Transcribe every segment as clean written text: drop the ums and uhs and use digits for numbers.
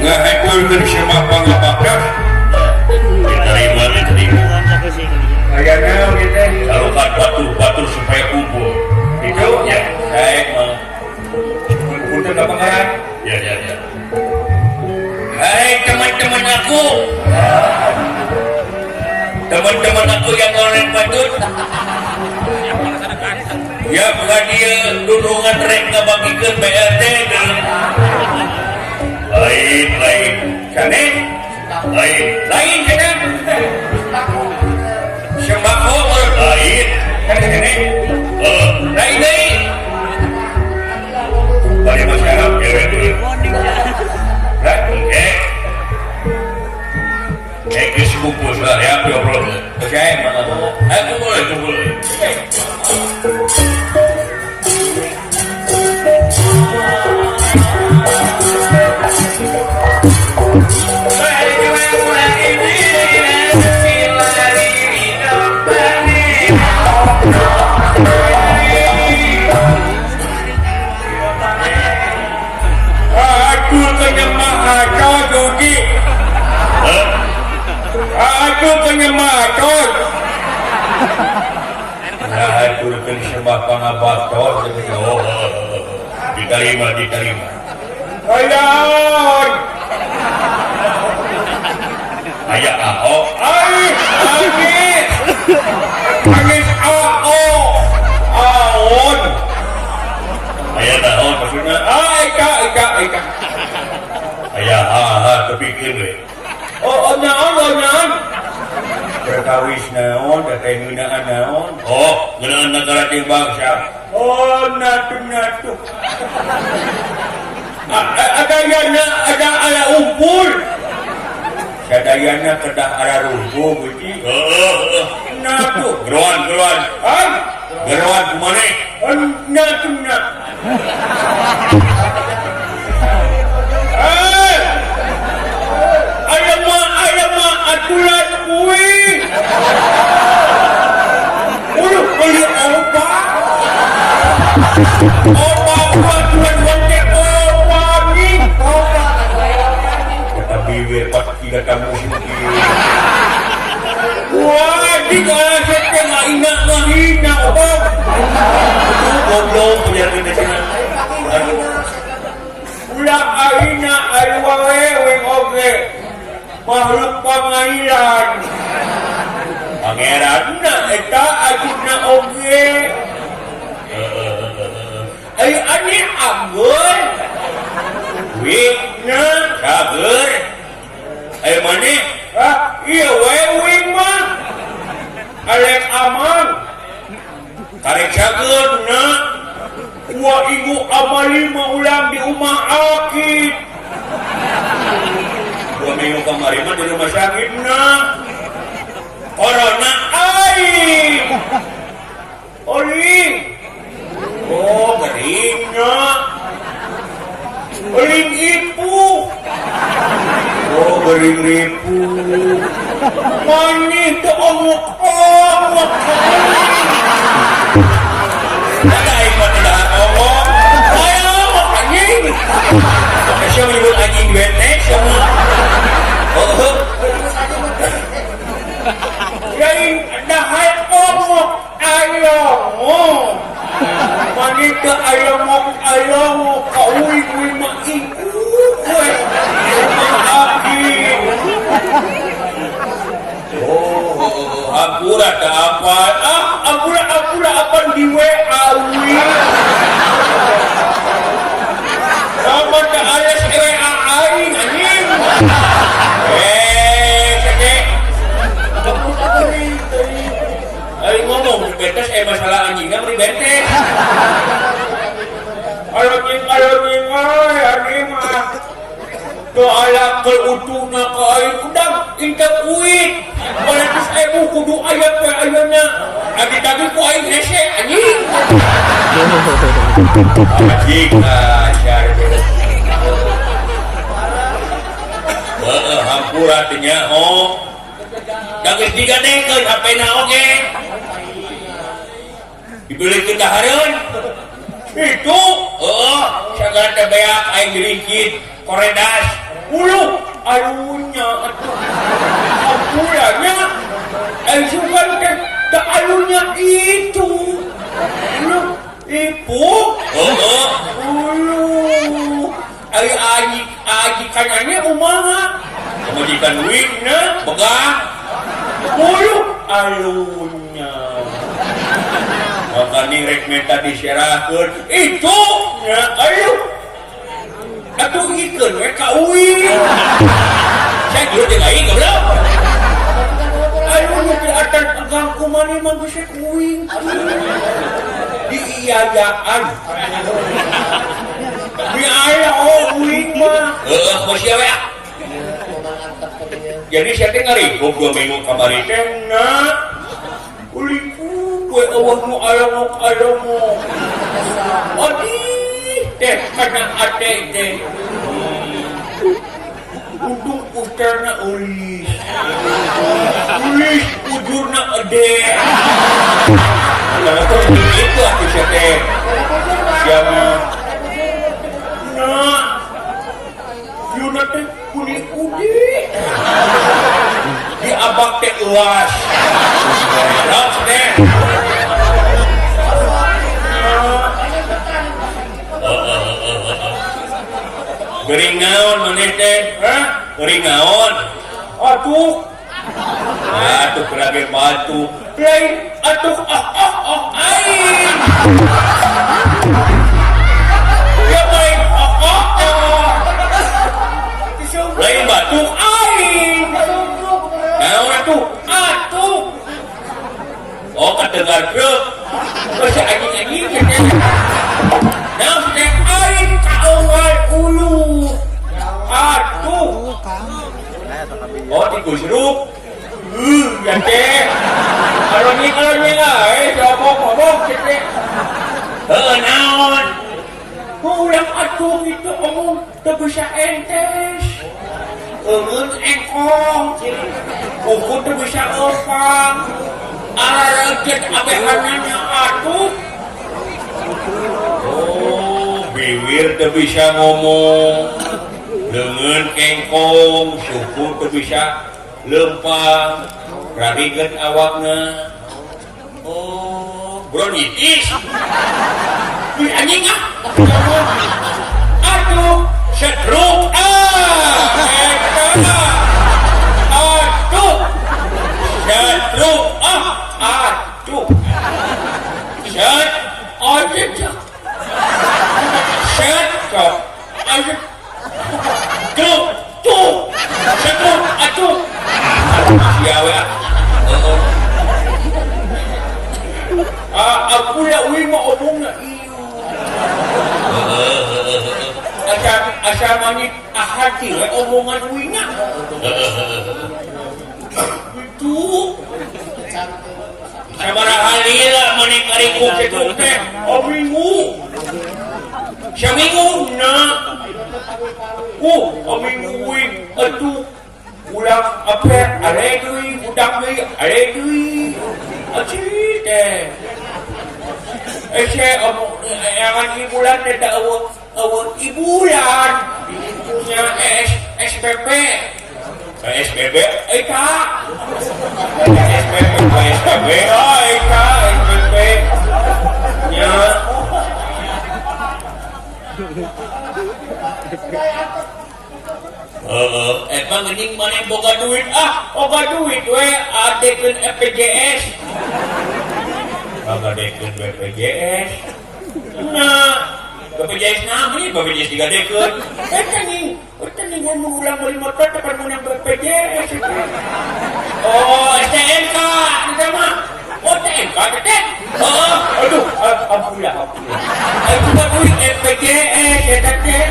ngahaturkeun sama pangabakas diterima kayaknya gitu kalau batur supaya kumpul itu ya saya mah untuk apa kan ya hai teman-teman aku yang orang patut ya bukan dia dudungan rek ngabagikan BRT lain kane lain kane sembako lain kane lain bagi masyarakat guys kumpul sudah ya belum percaya mana aku boleh aku penyemakot aku sembah pangabatos diterima ayah ahok angin ahon ayah ahon maksudnya ika ayah kepikir naon berkawis naon teteh ngeunaan naon ngeunaan negara jeung bangsa natu ada umpul sadayana kedah ada rumpul beuti natu geroan kumane natu aturan kuing beli obat aturan wante obat nih kata bibir pas tidak kamu sini wah di kalau saya mahina obat goblok biar kita sini ulah aina aluwawe weng oge makhluk pangailan pangeran eta ajuna oge ani anggur wingna sager mane iya wing mah alek aman karek sager na wa ibu amali maulang di rumah akid 2 minggu kemarin di rumah sakit corona oling keringnya oling ipu bering ripu manis ke omok ada ibu tidak omok saya omok anjing saya menyebut anjing betek semua yang dahai omok ayam wanita ayam kaui makiku akurat apa apa di WA sama ke alias WA aing anjing aing ngomong betes masalah anjingnya beri betes anjing mah doa keutuhna ke aing udang inta kuit baletus kudu ayat we ayeuna adi ku aing hese anjing ajar hampuratnya geus digadekeun HP-na oge dibeli ke dahareun itu segala tebeak aing diringkit koredas ulu alunya apulanya aing suka tak alunya itu ulu ipu ulu aji kanannya umaha majikan duitna pegang ulu alunya maka nirek minta disyarahkan itu ya ayo atuh ikan we kauin saya dulu dilain goblok ayo di atas pegang kumani mah bisa kuing diiyayaan di ayah kuing mah masih ya jadi saya teh ngarikuk 2 minggu kamari teh na uliku kue awakmu alamu adi teh kana ate teh udung putarna ulis ujurna ade nah itu aku teh siapa nah yuna teh kudi di abang teh uas terus teh gering naon maneh teh gering naon atuh kerage batu lain atuh aing ya baik lain batu aing naon atuh kedengar truk masih anjing naon teh aing kaawal ulu atuh dikusruk ya teh kalau nih ngomong teh naon ulang atuh itu omong teu bisa entes engkong kuku teu bisa opang araget abehananya atuh bibir teu bisa ngomong leungeun kengkong suku teu bisa lempang radiget awakna bronkitis anjing atuh stroke aku ya uing mau omongna iyo asa mani ahati we omongan uingna itu sabaraha lila mani karikuk itu teh minggu na minggu uing atuh ulang apa are deui udang deui are deui acih teh yang ibulan ada awal ibulan punya SPP SPP eta SPP nya emang geuning maneh boga duit we adekeun FPJS ngadekeun BPJS nah BPJS namanya BPJS digadekeun eta nih ngomong ulang beli motor tepan mun BPJS STNK kita mah STNK teh aduh alhamdulillah aku mah duit BPJS eta teh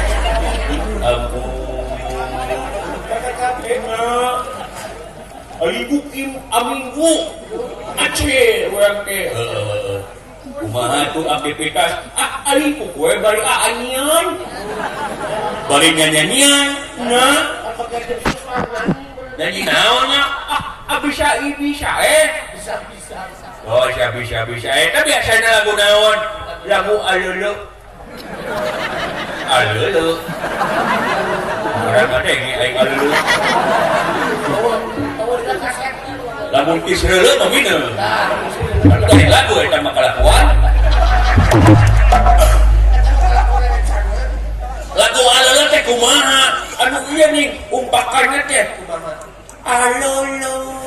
ampun ibu aminggu aceh urang teh kumaha tuh aktivitas aliku kue bari aanyian bari nyanyian nah jadi naonnya bisa Oh, bisa. Eta biasanya lagu naon? Lagu alulu. Orang ada yang aing alulu. Lagu kis heuleuh mah mineuh. Anu teh lagu eta mah kalakuan. Lagu alulu teh kumaha? Anu ieu nih umpakannya teh kumaha? Alulu.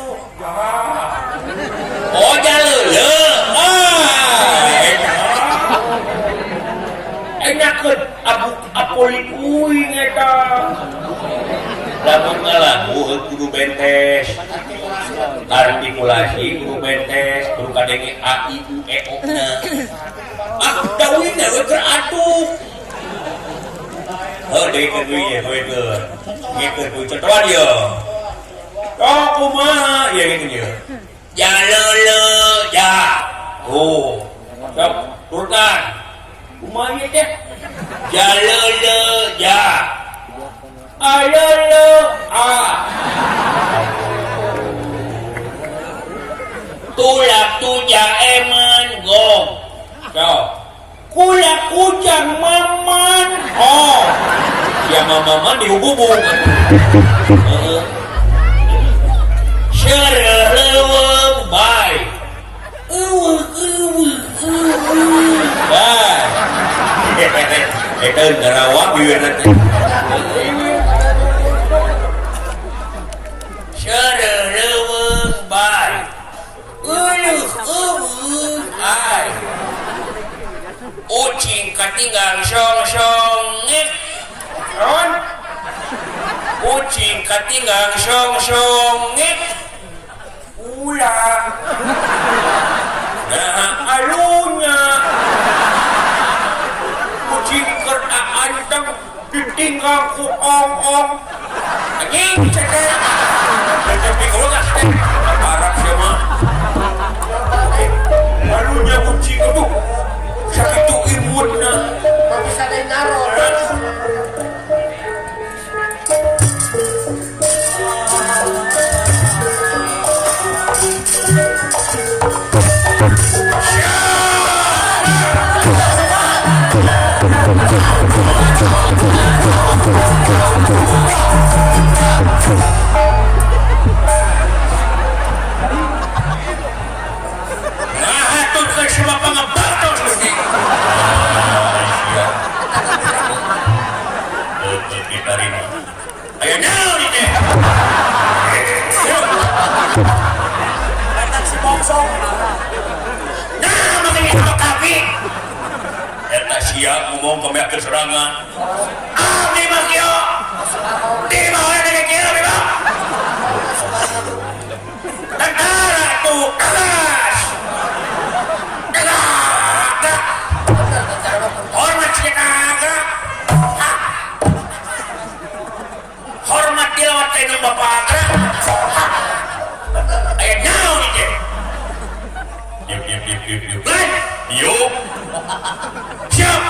Oh, jaleuleuk. Enakeun apolik uing eta. Lamun ngalagu kudu bentes. Artikulasi kudu bentes, kudu kadenge a i u e o na. Dawina we keur atuh. Deui keur we keur. Ngikeun ku cotoan ye. Oh, kumaha? Ya gitu ya. Jaleuleuk ya. Oh. Sok turutan. Kumaha ieu teh? Jaleuleuk ya. Aleuleuk a. Tulak tuja eman gong. Sok. Kulak kujang maman. Oh. Ya mama dihubung. Heeh. Seureuleuweung bae. Bae. Eta ngarawak bieureuna teh. Seureuleuweung bae. Ai. Ucing katinggal song-songit. Naon? Ucing katinggal song-songit. Ulah. Nah, alunya. Kucing anteng ditinggal ku ong-ong. Anjing cekek. Tapi kalau nggak parah sih mah. Alunya kucing itu sakitu imunna. Bisa denaro. Siap ngomong pemiakin serangan. Di mas yo, di mana dengan kira beba? Tentara tu keras, tegak. Hormat kita, hormat dilawat dengan bapak. Ayat nyawa ni. Yuk. Siap.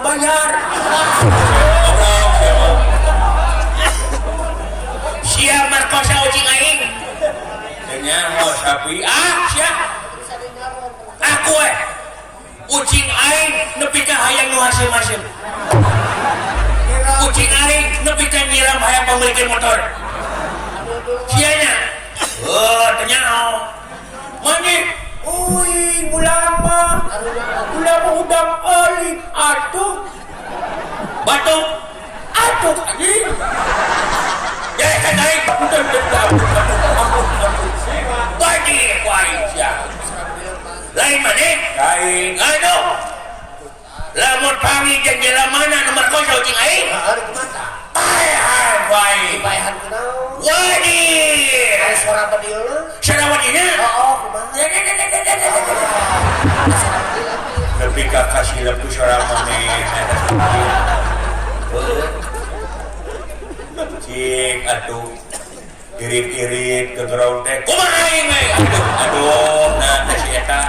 Bayar. Siap merkosa ucing aing. Dengar sapi. Siap. Aku ucing aing nepi ka hayang nu hasil-hasil. Ucing aing nepi ka nyiram hayang pamilikeun motor. Sianya. Ternyata. Mani. Uy, ulama udang oli atuh batuk anjing Ya kan naik udah bagi kuaisya. Lain mana? Lain. Aduh. Lamun pangi jeung jelamana nomor kosong cing aing. Hari kemana? Bayahan bae. Bayahan kenal. Wadi. Ada suara badilna. Suara wadinya? Oh, kumaha? Lebih kasih lebih suara mana? Cik, aduh. Irit-irit ke ground teh. Kumaha aing we? Aduh, nah si eta.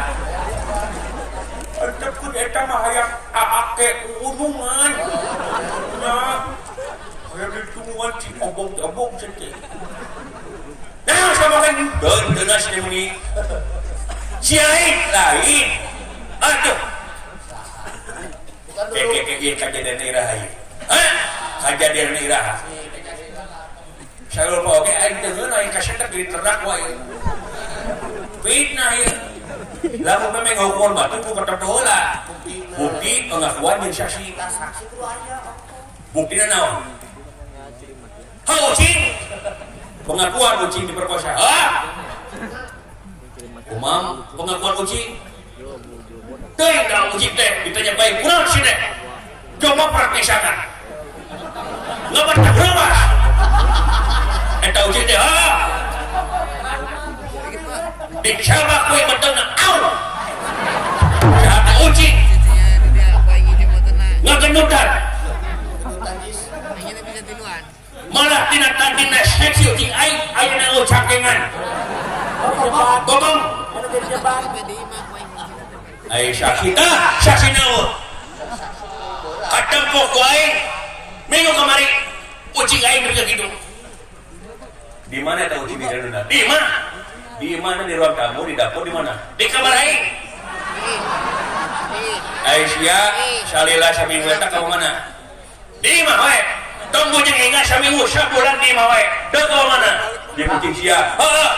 Antep kun eta mah hayang aake unungan. Nah, hayang ditungguan si obong-obong sente. Nah, sama kan deun nasi muni. Si aing lain. Aduh. Keke kajadian iraha. Hah? Kajadian iraha. Saya lupa oke, aing deun aing kasetak di ternak wae. Fitnah ya. Lalu memang ngaukur batu ku ketemu lah. Bukti pengakuan yang saksi. Bukti naon? Halo ucing. Pengakuan ucing diperkosa. Umam pengakuan ucing. Teuing kalau ucing teh ditanya baik kurang sih teh. Coba praktisakan. Ngabat tak berapa? Eta ucing teh Diksaba kue betulna au. Kata ucing. Ngagenutan. Malah tina tandina seksi ucing aing ayeuna lu cakengan. Gobong. Ai sakita, saksi naon? Katempo ku aing minggu kemari ucing aing kerja gitu. Di mana eta ucing direuna? Di mana? Di mana di ruang tamu, di dapur, di mana? Di kamar aing. Aisyah, salila saminggu eta ka mana? Di mana wae? Tong bujeng ingat saminggu sabulan di mana wae? Teu ka mana? Di kucing sia. Heuh.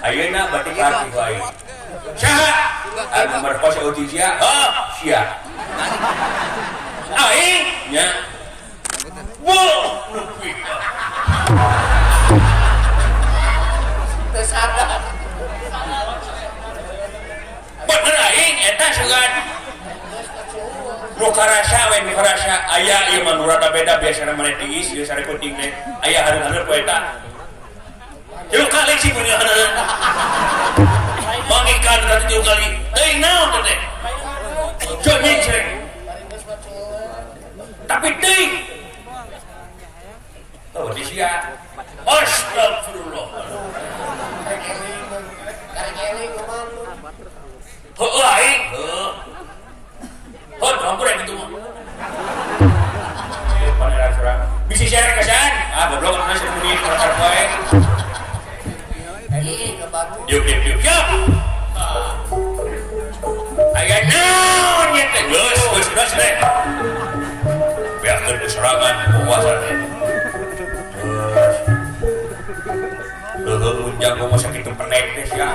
Ayeuna batik arti ku aing. Saha? Anu merkos ucing sia? Heuh, sia. Aing nya. Wow, sadar. Bener aing eta sugan. Nu karasa we nu karasa aya ieu mah nu rada beda biasana mane tiis ieu sare penting teh. Aya hareup-hareup we eta. Tilu kali sih punya hareup. Mangikan tadi tilu kali. Teuing naon teh? Jemik cek. Tapi teuing. Oh, di sia. Astagfirullah. Heuh aing, heuh. Heuh, campur yang gitu mah. Panera surang. Bisi share kesan? Goblok kana semenit kacar poe. Yuk. Aya naon nya teh? Geus teh. Beakeun keserangan puasa teh. Munjang gua masa gitu penek deh ya.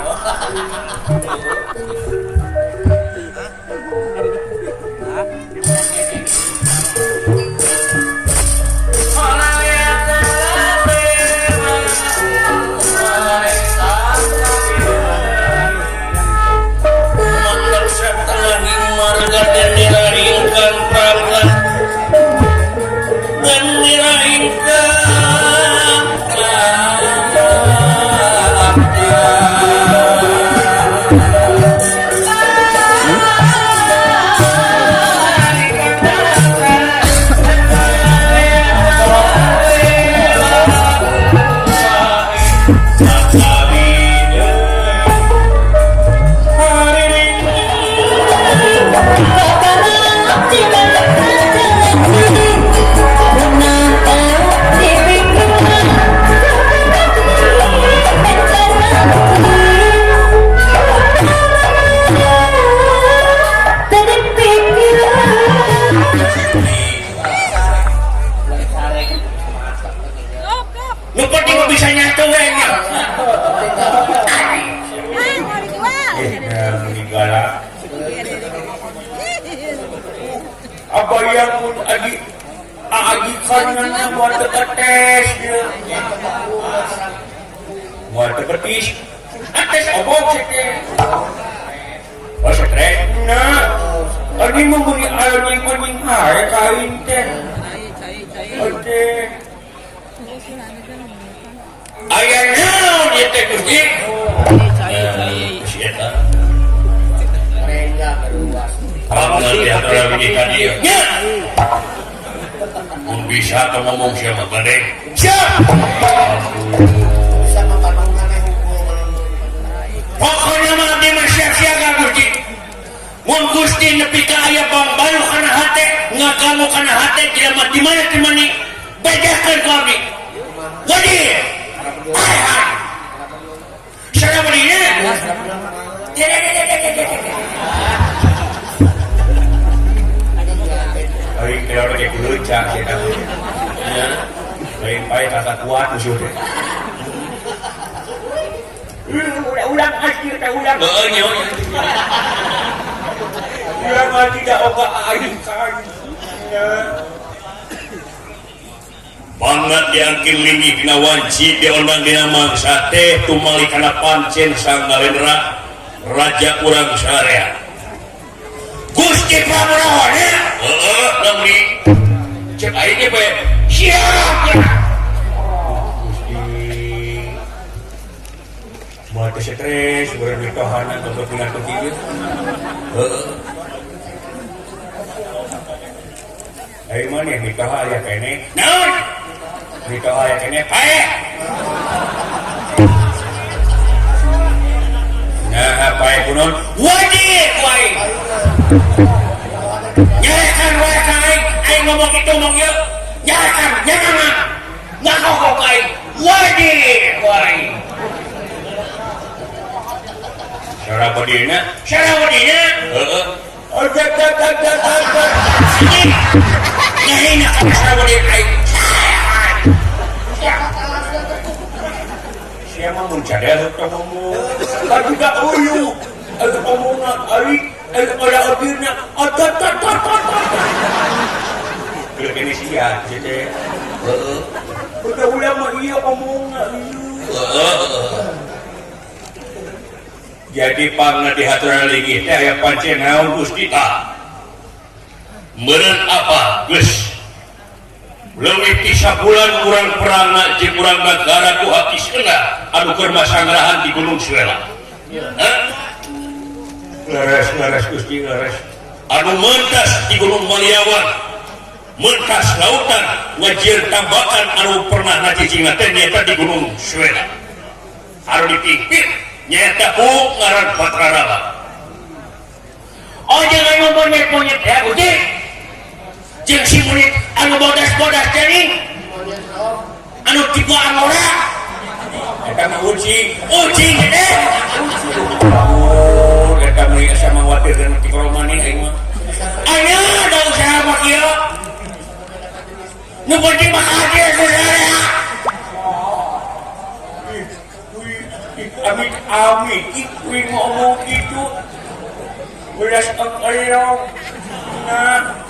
Mantap setelah marga dan diraingkan perangkat dan diraingkan. Aji karena buat tetes dia. Buat tepetis. Ates obok sih. Oh stres. Nah, ini memberi anjing hari kain teh. Oke. Ayahnya dia teh kusti. Siapa? Mereka berubah. Kalau dia terlalu nikah dia. Ya. Bisa atau ngomong siapa badai? Siapa? Bisa membangun aneh hukum. Pokoknya mah di masyarakat Gusti. Mun Gusti nepi ka aya bang baru kana hate, ngakamu kana hate dia mah di mana bedakan kami. Wadi. Hai. Saya berinya. Hari kalau kayak gelecak kita. Ya. Lain baik kata kuat musuhnya. Ulang akhir dah ulang. Ulang tidak oga aing kan. Banget diangkin linggih kena wajib diondang dina mangsa teh tumali kana pancen sang Narendra raja urang sarea. Gusti Prabu ya? Namri. Cek aing ge bae. Siap. Mau stres, urang ditahanan untuk pindah ke kieu. Ayo mana yang nikah aya kene? Naon? Nikah aya kene kae. Nah, apa yang kunon? Wajib, wae. Nyarekan wae kae, aing ngomong itu ngomong ieu. Nyarekan, jangan. Ngakok kae. Wajib, wae. Sarabadina? Heeh. Nyai nak sarabadina aing. Siapa mencadar kamu? Aku tak uyu. Aku omongan ari, aku pada akhirnya tot. Kalau kini siap, jadi. Udah ulama iya omongan. Jadi pangna dihaturan lagi teh aya pancen naon Gusti ta. Meureun apa geus leuwih ti sabulan urang perangna jeung urang negara ku hati seunah anu keur masangrahan di Gunung Suela. Leres Gusti leres. Anu mentas di Gunung Maliawan, mentas lautan ngajieun tambakan anu pernah ngacicing teh nyaeta di Gunung Suela. Anu dipimpin nyaeta ku ngaran Patraraba. Oh jangan monyet-monyet ya Gusti. Jeung si murid anu bodas-bodas teh anu tipe angora eta mah uci gede eta mah sama watir dan ti koromani aing mah aya da usaha mah kieu nu penting mah ade saudara amit kuwi ngomong gitu belas engkau nah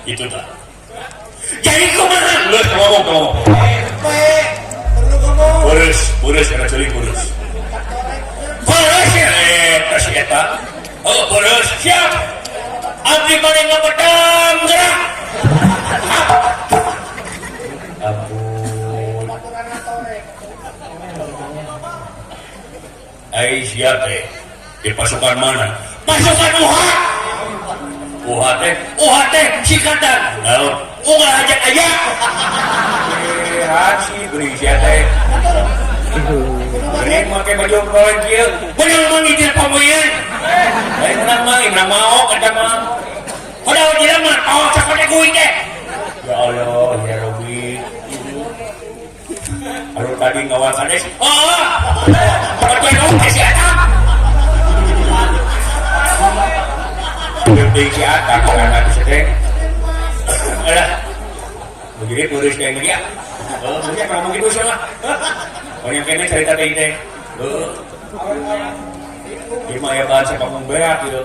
itu tak. Jadi kumaha? Geus ngomong. Perlu ngomong. Beres kana ceuli beres. Beres ya tas eta. Oh, beres siap. Abdi bade ngabedang gerak. Ampun. Ai siap teh. Di pasukan mana? Pasukan UHT sikatan unggah ajak aja hati beri siapa beri pakai baju kawan kia bener mengikir pemain lain menang mau kata mah udah ujian mah awak cakapnya gue deh ya Allah ya Rabbi aduh tadi ngawasan deh pakai dong kasih atas Gede si Atta karena di sedeng. Alah. Begini kurus kayak dia. Maksudnya kalau begitu sama. Yang kene cerita teh teh. Di maya bahasa kampung berat gitu.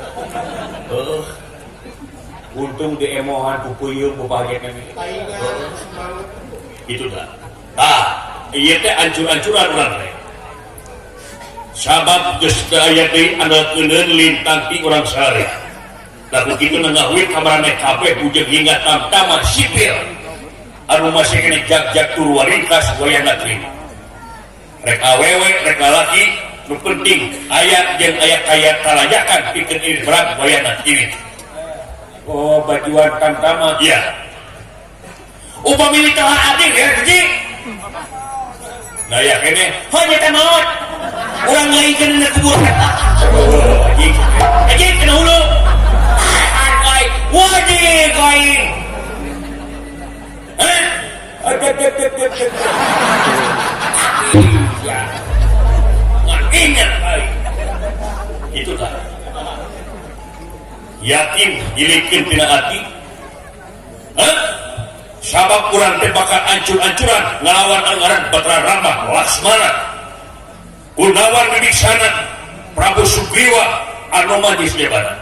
untung di emohan pupuyung bahagia kami. Palingan semangat. Itu dah. Iya teh ancur-ancuran urang teh. Sabab geus teu aya deui andalkeun lintang ti urang sare. Da kitu ngawit kamarane kabeh bujeg hingga tamtama sipil. Anu masih kena jag-jag tur waringkas wayana terima. Rek awewe, rek lalaki, nu penting aya jeung aya kaya kalayakan pikeun ini berat wayana ini. Oh, bajuan tamtama. Iya. Upami mitaha adik ya, Ji. Nah ya kene, hanya tamat. Urang ngaikeun na kubur. Aji kena hulu. Kai, wajib kai. Ya. Ingat kai. Itu tak. Yakin dilikin tina hati. Sabab kurang teh bakal ancur-ancuran ngelawan anggaran Batra Rama Laksmana Gunawan Wibiksana Prabu Sugriwa anu majis jabatan.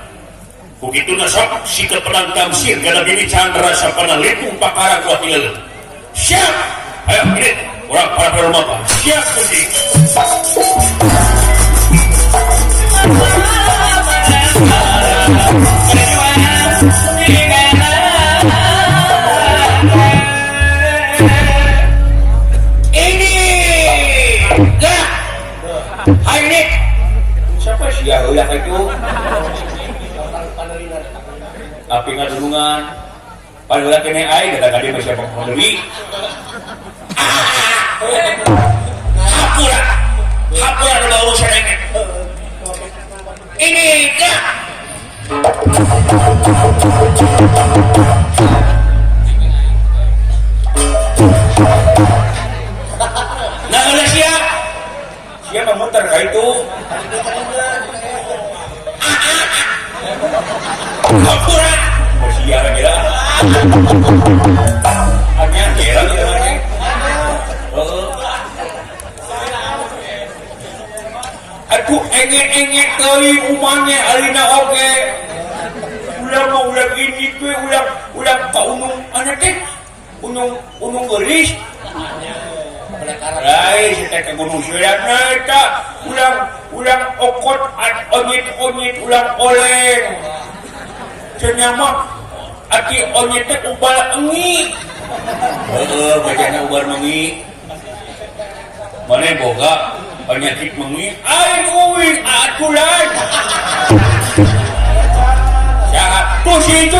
Begitu nasab si kepedang tamsir gada bini Chandra sapana litung pakara kuat tinggal. Siap. Ayo ini orang para perempuan siap kunci. Hai Nik. Siapa sih ya ulah itu? Api ngadulungan. Padahal kene ai kata-kata dia siapa pendewi. Hapura. Hapura adalah urusan ini. Ini enggak. Nah, udah siap. Siapa muter kayak itu? Hapura. Oh, siap aja. Hanya kira gitu aja. Aduh, engek-engek kali umangnya alina oke. Ulang mau ulang ini tuh ulang pak unung anak teh unung geris. Rai kita ke gunung Suryana kita ulang okot onyit ulang oleng. Senyamak ati onyit teh ubal engi. Bacanya ubal mengi. Mana boga penyakit mengi. Ai kuwi atulan. Tuh si itu